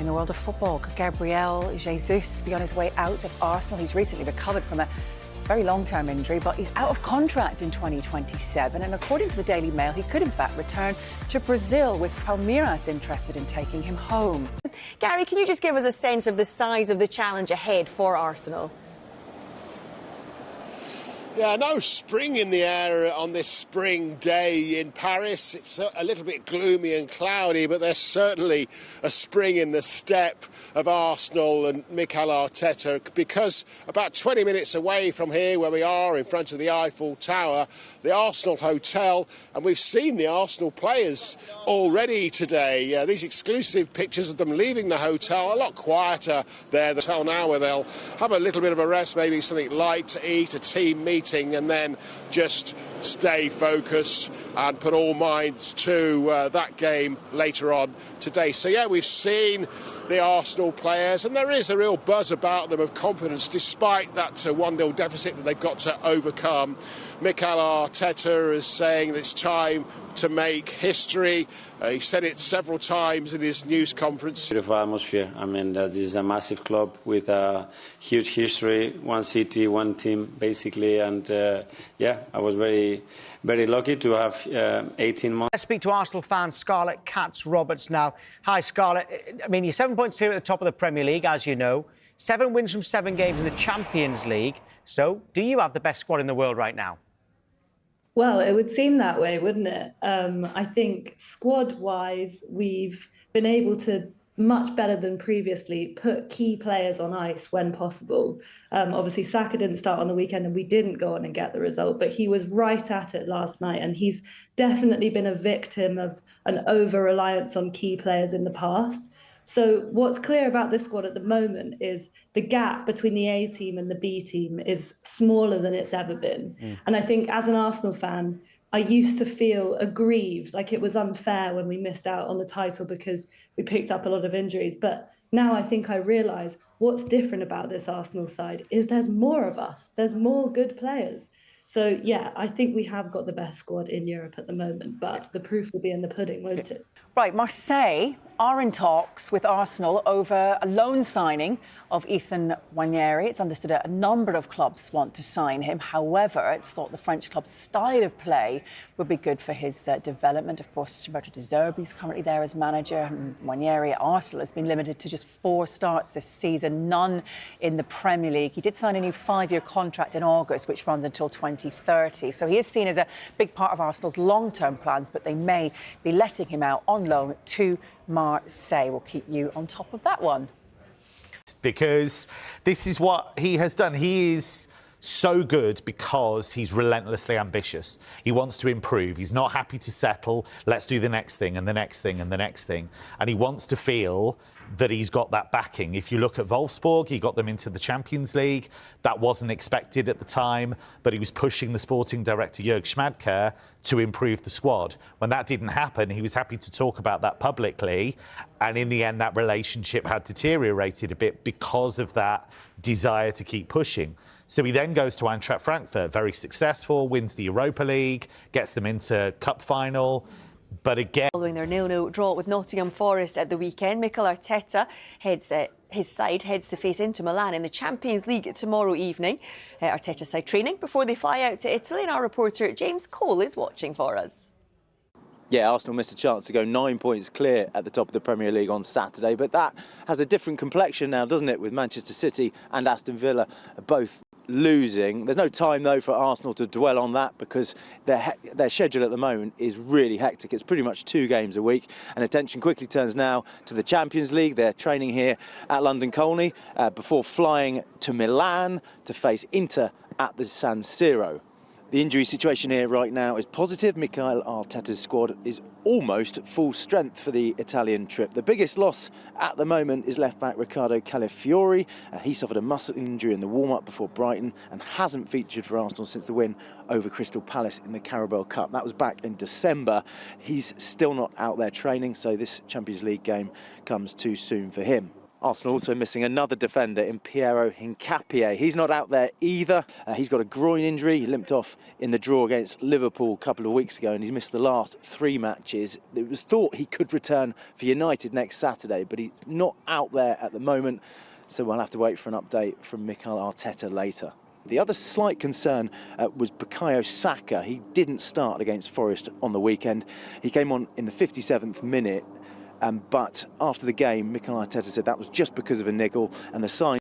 In the world of football, could Gabriel Jesus be on his way out of Arsenal? He's recently recovered from a very long-term injury, but he's out of contract in 2027. And according to the Daily Mail, he could in fact return to Brazil, with Palmeiras interested in taking him home. Gary, can you just give us a sense of the size of the challenge ahead for Arsenal? Yeah, no spring in the air on this spring day in Paris. It's a little bit gloomy and cloudy, but there's certainly a spring in the step of Arsenal and Mikel Arteta, because about 20 minutes away from here, where we are in front of the Eiffel Tower, the Arsenal Hotel, and we've seen the Arsenal players already today. These exclusive pictures of them leaving the hotel, a lot quieter there, the hotel now, where they'll have a little bit of a rest, maybe something light to eat, a team meeting, and then just stay focused and put all minds to that game later on today. So yeah, we've seen the Arsenal players, and there is a real buzz about them of confidence despite that 1-0 deficit that they've got to overcome. Mikel Arteta is saying that it's time to make history. He said it several times in his news conference. Beautiful atmosphere. I mean, this is a massive club with a huge history, one city, one team, basically. And yeah, I was very lucky to have 18 months. Let's speak to Arsenal fan Scarlett Katz-Roberts now. Hi, Scarlett. I mean, you're 7 points clear at the top of the Premier League, as you know. 7 wins from 7 games in the Champions League. So, do you have the best squad in the world right now? Well, it would seem that way, wouldn't it? I think squad-wise, we've been able to, much better than previously, put key players on ice when possible. Obviously, Saka didn't start on the weekend and we didn't go on and get the result, but he was right at it last night, and he's definitely been a victim of an over-reliance on key players in the past. So what's clear about this squad at the moment is the gap between the A team and the B team is smaller than it's ever been. And I think as an Arsenal fan, I used to feel aggrieved, like it was unfair when we missed out on the title because we picked up a lot of injuries. But now I think I realise what's different about this Arsenal side is there's more of us. There's more good players. So, yeah, I think we have got the best squad in Europe at the moment, but the proof will be in the pudding, won't it? Right, Marseille are in talks with Arsenal over a loan signing of Ethan Nwaneri. It's understood a number of clubs want to sign him. However, it's thought the French club's style of play would be good for his development. Of course, Roberto De Zerbi's currently there as manager. Nwaneri at Arsenal has been limited to just 4 starts this season, none in the Premier League. He did sign a new 5-year contract in August, which runs until 2030. So he is seen as a big part of Arsenal's long-term plans, but they may be letting him out on loan to Marseille. We'll keep you on top of that one. Because this is what he has done. He is so good because he's relentlessly ambitious. He wants to improve. He's not happy to settle. Let's do the next thing and the next thing and the next thing. And he wants to feel that he's got that backing. If you look at Wolfsburg, he got them into the Champions League. That wasn't expected at the time, but he was pushing the sporting director, Jörg Schmadtke, to improve the squad. When that didn't happen, he was happy to talk about that publicly. And in the end, that relationship had deteriorated a bit because of that desire to keep pushing. So he then goes to Eintracht Frankfurt, very successful, wins the Europa League, gets them into cup final. But again, following their 0-0 draw with Nottingham Forest at the weekend, Mikel Arteta his side heads to face Inter Milan in the Champions League tomorrow evening. Arteta's side training before they fly out to Italy, and our reporter James Cole is watching for us. Yeah, Arsenal missed a chance to go 9 points clear at the top of the Premier League on Saturday, but that has a different complexion now, doesn't it, with Manchester City and Aston Villa both losing. There's no time, though, for Arsenal to dwell on that because their schedule at the moment is really hectic. It's pretty much 2 games a week, and attention quickly turns now to the Champions League. They're training here at London Colney before flying to Milan to face Inter at the San Siro. The injury situation here right now is positive. Mikel Arteta's squad is almost full strength for the Italian trip. The biggest loss at the moment is left-back Riccardo Calafiori. He suffered a muscle injury in the warm-up before Brighton and hasn't featured for Arsenal since the win over Crystal Palace in the Carabao Cup. That was back in December. He's still not out there training, so this Champions League game comes too soon for him. Arsenal also missing another defender in Piero Hincapié. He's not out there either. He's got a groin injury. He limped off in the draw against Liverpool a couple of weeks ago and he's missed the last 3 matches. It was thought he could return for United next Saturday, but he's not out there at the moment, so we'll have to wait for an update from Mikel Arteta later. The other slight concern was Bukayo Saka. He didn't start against Forest on the weekend. He came on in the 57th minute. But after the game, Mikel Arteta said that was just because of a niggle and the sign